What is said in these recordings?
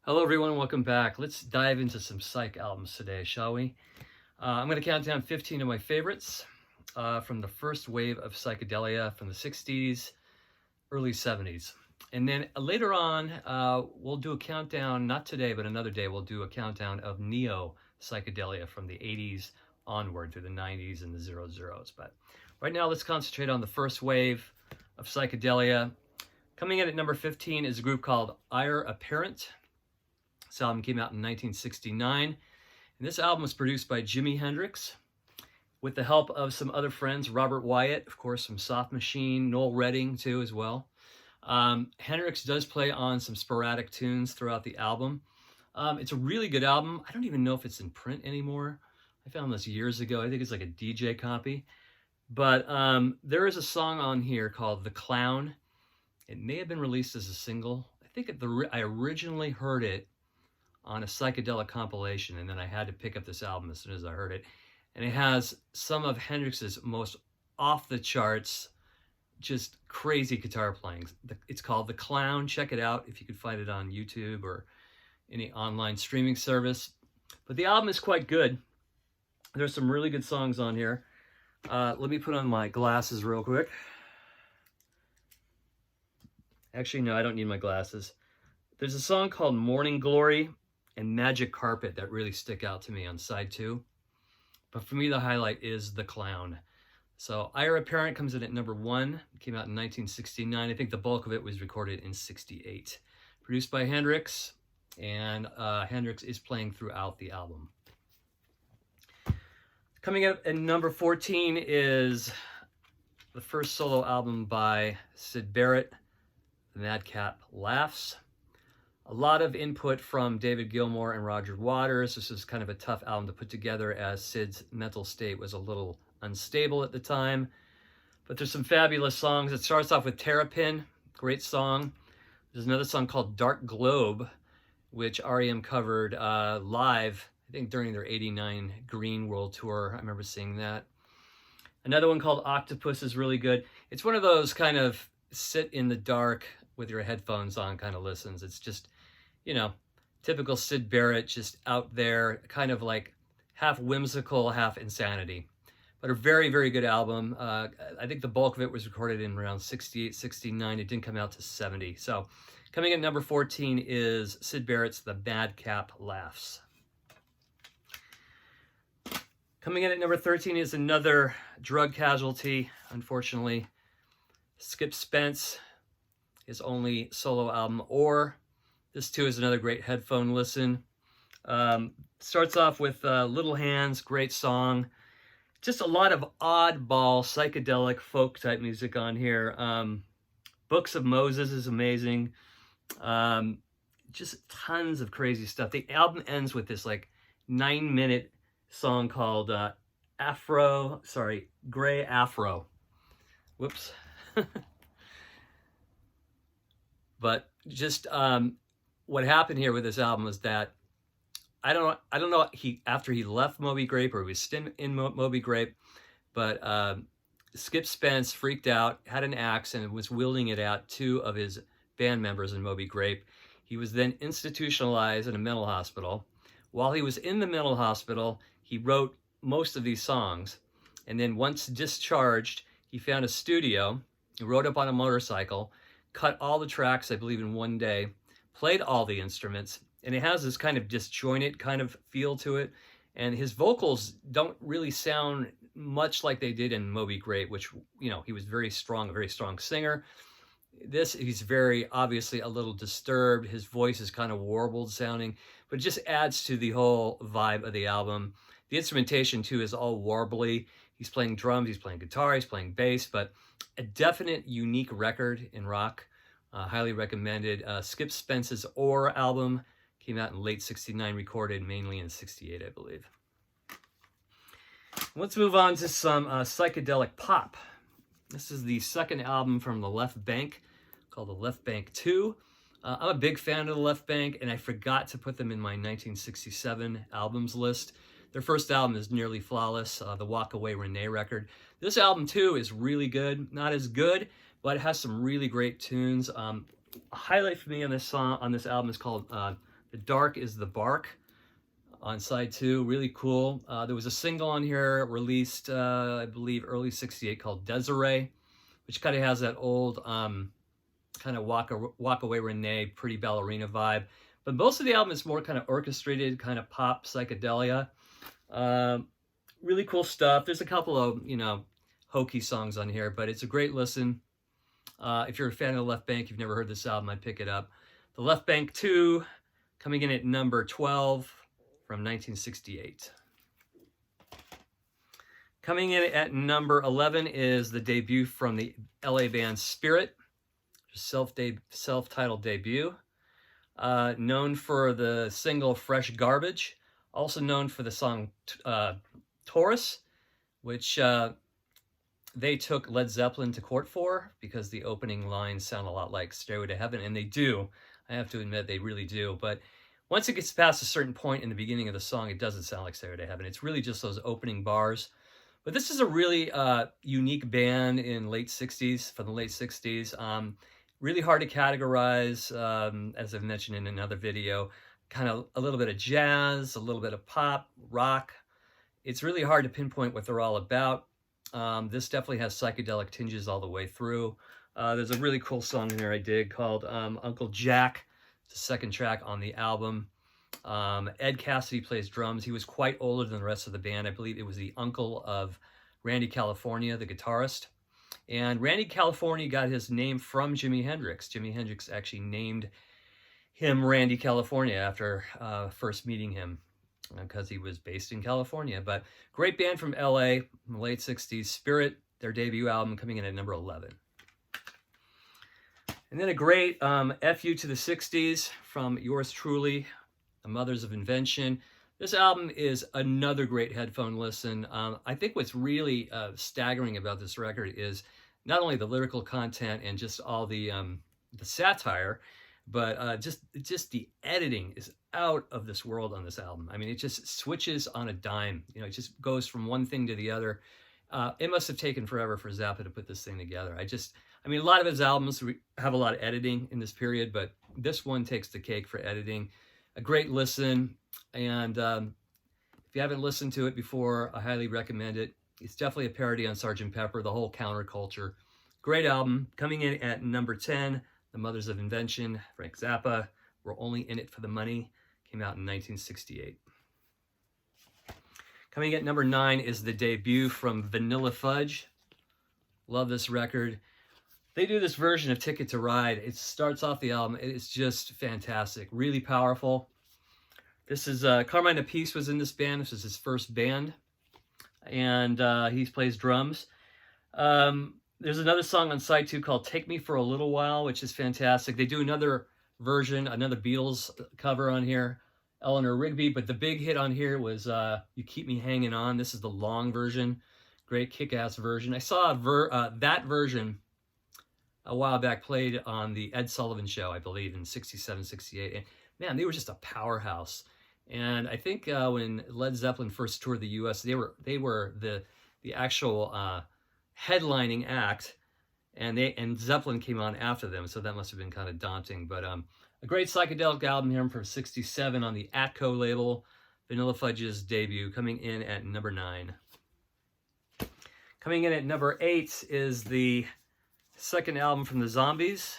Hello everyone, welcome back. Let's dive into some Psych albums today, shall we? I'm going to count down 15 of my favorites from the first wave of psychedelia from the 60s, early 70s. And then later on, we'll do a countdown, not today, but another day, we'll do a countdown of neo-psychedelia from the 80s onward through the 90s and the 00s. But right now, let's concentrate on the first wave of psychedelia. Coming in at number 15 is a group called Heir Apparent. This album came out in 1969, and this album was produced by Jimi Hendrix with the help of some other friends, Robert Wyatt, of course, from Soft Machine, Noel Redding, too, as well. Hendrix does play on some sporadic tunes throughout the album. It's a really good album. I don't even know if it's in print anymore. I found this years ago. I think it's like a DJ copy. But there is a song on here called The Clown. It may have been released as a single. I think I originally heard it on a Psychedelic compilation, and then I had to pick up this album as soon as I heard it. And it has some of Hendrix's most off-the-charts, just crazy guitar playing. It's called The Clown. Check it out if you could find it on YouTube or any online streaming service. But the album is quite good. There's some really good songs on here. Let me put on my glasses real quick. Actually, no, I don't need my glasses. There's a song called Morning Glory and Magic Carpet that really stick out to me on side 2. But for me, the highlight is The Clown. So Heir Apparent comes in at number 1. It came out in 1969. I think the bulk of it was recorded in 68. Produced by Hendrix, and Hendrix is playing throughout the album. Coming up at number 14 is the first solo album by Syd Barrett, The Madcap Laughs. A lot of input from David Gilmour and Roger Waters. This is kind of a tough album to put together as Syd's mental state was a little unstable at the time. But there's some fabulous songs. It starts off with Terrapin, great song. There's another song called Dark Globe, which R.E.M. covered live, I think during their 89 Green World Tour. I remember seeing that. Another one called Octopus is really good. It's one of those kind of sit in the dark with your headphones on kind of listens. It's just, you know, typical Syd Barrett, just out there, kind of like half whimsical, half insanity. But a very, very good album. I think the bulk of it was recorded in around 68, 69. It didn't come out to 70. So coming in at number 14 is Syd Barrett's The Madcap Laughs. Coming in at number 13 is another drug casualty, unfortunately. Skip Spence, his only solo album, Or. This too is another great headphone listen. Starts off with Little Hands, great song. Just a lot of oddball, psychedelic, folk type music on here. Books of Moses is amazing. Just tons of crazy stuff. The album ends with this like 9-minute song called Gray Afro. Whoops. But just what happened here with this album is that I don't know after he left Moby Grape or he was still in Moby Grape, but Skip Spence freaked out, had an axe, and was wielding it at 2 of his band members in Moby Grape. He was then institutionalized in a mental hospital. While he was in the mental hospital, he wrote most of these songs, and then once discharged, he found a studio. He rode up on a motorcycle, cut all the tracks, I believe, in one day, played all the instruments, and it has this kind of disjointed kind of feel to it. And his vocals don't really sound much like they did in Moby Grape, which, you know, he was very strong, a very strong singer. He's very obviously a little disturbed. His voice is kind of warbled sounding, but it just adds to the whole vibe of the album. The instrumentation, too, is all warbly. He's playing drums, he's playing guitar, he's playing bass, but a definite unique record in rock. Highly recommended. Skip Spence's Or album came out in late 69, recorded mainly in 68, I believe. Let's move on to some psychedelic pop. This is the second album from the Left Bank, called the Left Bank 2. I'm a big fan of the Left Bank, and I forgot to put them in my 1967 albums list. Their first album is nearly flawless, the Walk Away Renee record. This album, too, is really good. Not as good, but it has some really great tunes. A highlight for me on this album is called The Dark is the Bark on side 2, really cool. There was a single on here released, I believe, early '68 called Desiree, which kind of has that old kind of walk away Renee, pretty ballerina vibe. But most of the album is more kind of orchestrated, kind of pop psychedelia. Really cool stuff. There's a couple of, you know, hokey songs on here, but it's a great listen. If you're a fan of the Left Bank, you've never heard this album, I'd pick it up. The Left Bank 2, coming in at number 12 from 1968. Coming in at number 11 is the debut from the LA band Spirit, self-titled debut. Known for the single Fresh Garbage, also known for the song Taurus, which they took Led Zeppelin to court for because the opening lines sound a lot like Stairway to Heaven, and they do. I have to admit, they really do. But once it gets past a certain point in the beginning of the song, it doesn't sound like Stairway to Heaven. It's really just those opening bars. But this is a really unique band in from the late 60s. Really hard to categorize, as I've mentioned in another video. Kind of a little bit of jazz, a little bit of pop, rock. It's really hard to pinpoint what they're all about. This definitely has psychedelic tinges all the way through. There's a really cool song here I dig called Uncle Jack. It's the second track on the album. Ed Cassidy plays drums. He was quite older than the rest of the band. I believe it was the uncle of Randy California, the guitarist. And Randy California got his name from Jimi Hendrix. Jimi Hendrix actually named him Randy California after first meeting him because he was based in California. But great band from LA in the late 60s. Spirit, their debut album, coming in at number 11. And then a great FU to the 60s from yours truly, The Mothers of Invention. This album is another great headphone listen. I think what's really staggering about this record is not only the lyrical content and just all the satire, but just the editing is out of this world on this album. I mean, it just switches on a dime. You know, it just goes from one thing to the other. It must have taken forever for Zappa to put this thing together. I mean, a lot of his albums have a lot of editing in this period, but this one takes the cake for editing. A great listen, and if you haven't listened to it before, I highly recommend it. It's definitely a parody on Sgt. Pepper, the whole counterculture. Great album. Coming in at number 10, The Mothers of Invention, Frank Zappa. We're Only in It for the Money. Came out in 1968. Coming at number 9 is the debut from Vanilla Fudge. Love this record. They do this version of Ticket to Ride. It starts off the album. It's just fantastic. Really powerful. This is Carmine Appice was in this band. This is his first band. And he plays drums. There's another song on side 2 called Take Me for a Little While, which is fantastic. They do another version, another Beatles cover on here, Eleanor Rigby. But the big hit on here was You Keep Me Hanging On. This is the long version. Great kick-ass version. I saw that version a while back played on the Ed Sullivan Show, I believe, in 67, 68. And man, they were just a powerhouse. And I think when Led Zeppelin first toured the U.S., they were the actual headlining act, and Zeppelin came on after them, so that must have been kind of daunting. But a great psychedelic album here from 67 on the Atco label, Vanilla Fudge's debut, coming in at number 9. Coming in at number 8 is the second album from the Zombies,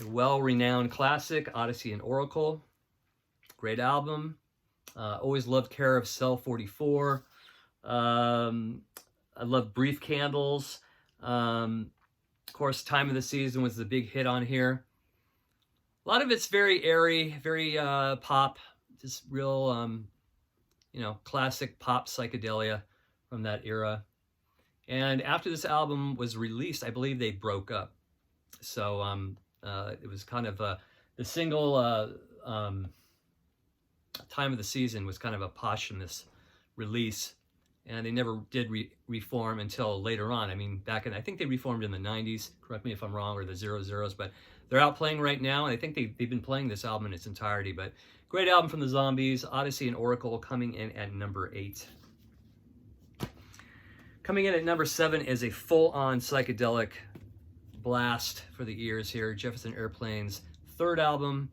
a well-renowned classic, Odyssey and Oracle. Great album. Always loved Care of Cell 44. I love Brief Candles. Of course, Time of the Season was the big hit on here. A lot of it's very airy, very pop, just real, classic pop psychedelia from that era. And after this album was released, I believe they broke up. So it was kind of the single Time of the Season was kind of a posthumous release. And they never did reform until later on. I mean, I think they reformed in the 90s, correct me if I'm wrong, or the 00s, but they're out playing right now, and I think they've been playing this album in its entirety. But great album from the Zombies, Odyssey and Oracle, coming in at number 8. Coming in at number 7 is a full-on psychedelic blast for the ears here, Jefferson Airplane's third album,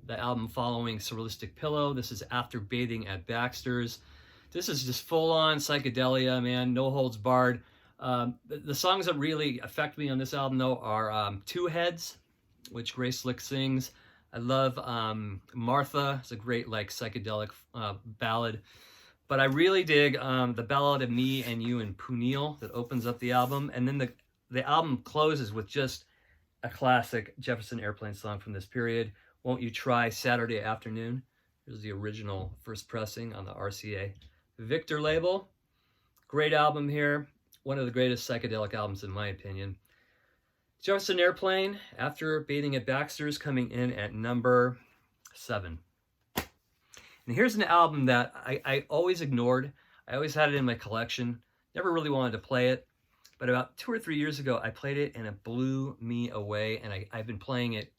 the album following Surrealistic Pillow. This is After Bathing at Baxter's. This is just full-on psychedelia, man, no holds barred. The songs that really affect me on this album, though, are Two Heads, which Grace Slick sings. I love Martha. It's a great, like, psychedelic ballad. But I really dig the Ballad of Me and You and Punil that opens up the album. And then the album closes with just a classic Jefferson Airplane song from this period, Won't You Try Saturday Afternoon. Here's the original first pressing on the RCA Victor label. Great album here. One of the greatest psychedelic albums in my opinion. Jefferson Airplane, After Bathing at Baxter's, coming in at number 7. And here's an album that I always ignored. I always had it in my collection. Never really wanted to play it. But about 2 or 3 years ago, I played it and it blew me away. And I've been playing it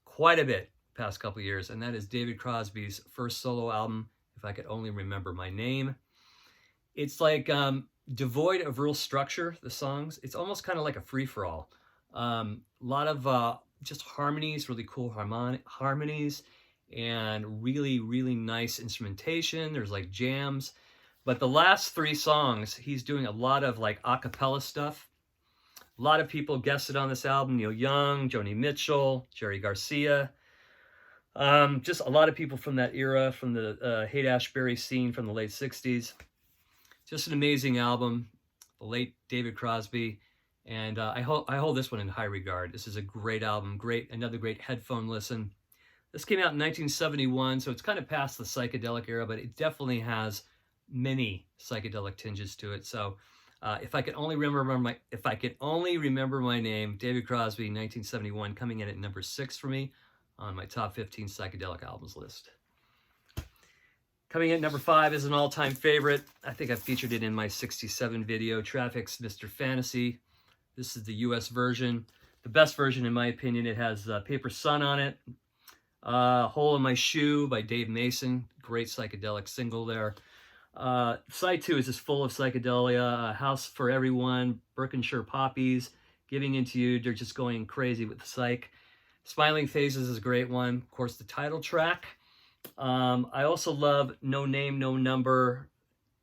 quite a bit the past couple of years. And that is David Crosby's first solo album, If I Could Only Remember My Name. It's like devoid of real structure, the songs. It's almost kind of like a free-for-all. A lot of just harmonies, really cool harmonies, and really, really nice instrumentation. There's like jams. But the last 3 songs, he's doing a lot of like a cappella stuff. A lot of people guested on this album. Neil Young, Joni Mitchell, Jerry Garcia. Just a lot of people from that era, from the Haight-Ashbury scene from the late 60s. Just an amazing album. The late David Crosby. And I hold this one in high regard. This is a great album. Another great headphone listen. This came out in 1971, so it's kind of past the psychedelic era, but it definitely has many psychedelic tinges to it. So if I could only remember my name, David Crosby, 1971, coming in at number 6 for me on my top 15 psychedelic albums list. Coming in at number 5 is an all-time favorite. I think I featured it in my 67 video, Traffic's Mr. Fantasy. This is the US version. The best version, in my opinion. It has Paper Sun on it. Hole in My Shoe by Dave Mason. Great psychedelic single there. Side 2 is just full of psychedelia. House for Everyone, Berkshire Poppies, Giving Into You. They're just going crazy with the psych. Smiling Faces is a great one. Of course, the title track. I also love No Name, No Number.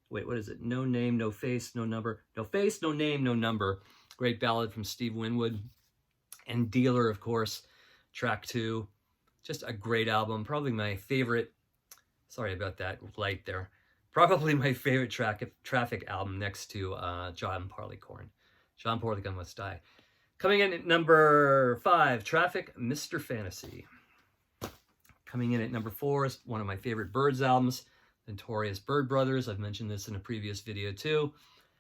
Wait, what is it? No Name, No Face, No Number. No Face, No Name, No Number. Great ballad from Steve Winwood. And Dealer, of course, track 2. Just a great album. Probably my favorite. Sorry about that light there. Probably my favorite Traffic album next to John Barleycorn. John Barleycorn Must Die. Coming in at number 5, Traffic, Mr. Fantasy. Coming in at number 4 is one of my favorite Byrds albums, Notorious Byrd Brothers. I've mentioned this in a previous video too.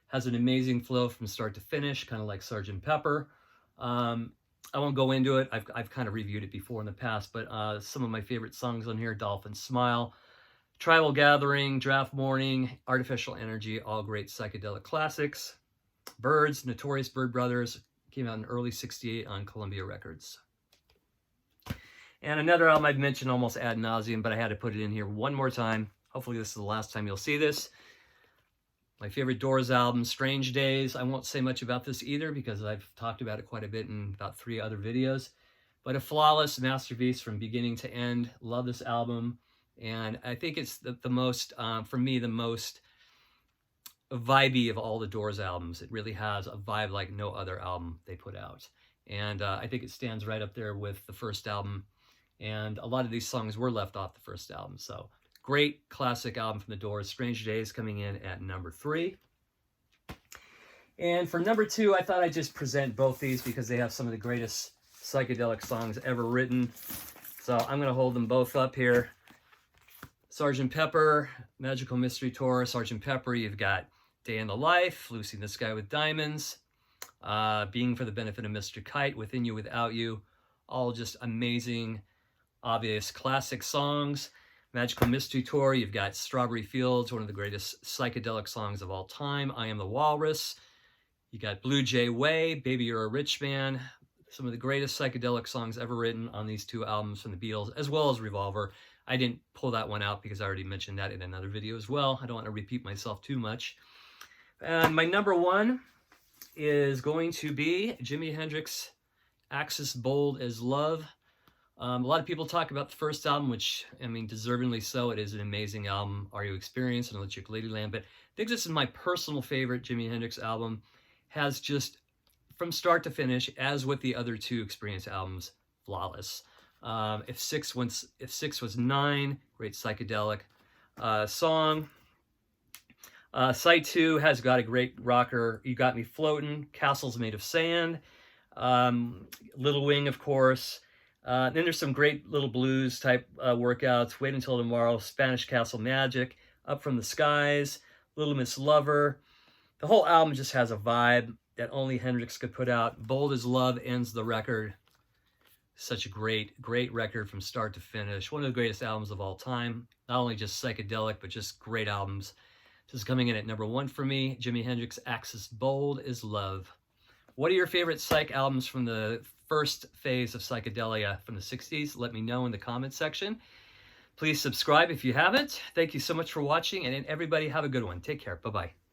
Has an amazing flow from start to finish, kind of like Sgt. Pepper. I won't go into it. I've kind of reviewed it before in the past, but some of my favorite songs on here, Dolphin Smile, Tribal Gathering, Draft Morning, Artificial Energy, all great psychedelic classics. Byrds, Notorious Byrd Brothers, came out in early '68 on Columbia Records. And another album I've mentioned almost ad nauseum, but I had to put it in here one more time. Hopefully this is the last time you'll see this. My favorite Doors album, Strange Days. I won't say much about this either because I've talked about it quite a bit in about 3 other videos. But a flawless masterpiece from beginning to end. Love this album. And I think it's the most, for me, the most vibey of all the Doors albums. It really has a vibe like no other album they put out. And I think it stands right up there with the first album. And a lot of these songs were left off the first album. So great classic album from the Doors. Strange Days coming in at number 3. And for number 2, I thought I'd just present both these because they have some of the greatest psychedelic songs ever written. So I'm going to hold them both up here. Sgt. Pepper, Magical Mystery Tour. Sgt. Pepper, you've got Day in the Life, Lucy in the Sky with Diamonds, Being for the Benefit of Mr. Kite, Within You, Without You. All just amazing, obvious classic songs. Magical Mystery Tour, you've got Strawberry Fields, one of the greatest psychedelic songs of all time. I Am the Walrus. You got Blue Jay Way, Baby You're a Rich Man. Some of the greatest psychedelic songs ever written on these 2 albums from the Beatles, as well as Revolver. I didn't pull that one out because I already mentioned that in another video as well. I don't want to repeat myself too much. And my number 1 is going to be Jimi Hendrix, Axis Bold as Love. A lot of people talk about the first album, which, I mean, deservingly so. It is an amazing album, Are You Experienced and Electric Ladyland. But I think this is my personal favorite Jimi Hendrix album. Has just, from start to finish, as with the other two Experience albums, flawless. If six was 9, great psychedelic song. Side 2 has got a great rocker, You Got Me Floatin', Castles Made of Sand, Little Wing, of course. Then there's some great little blues type workouts, Wait Until Tomorrow, Spanish Castle Magic, Up From the Skies, Little Miss Lover. The whole album just has a vibe that only Hendrix could put out. Bold as Love ends the record. Such a great record from start to finish. One of the greatest albums of all time. Not only just psychedelic, but just great albums. This is coming in at number 1 for me. Jimi Hendrix Axis Bold as Love. What are your favorite Psych albums from the first phase of psychedelia from the 60s? Let me know in the comment section. Please subscribe if you haven't. Thank you so much for watching, and everybody have a good one. Take care. Bye-bye.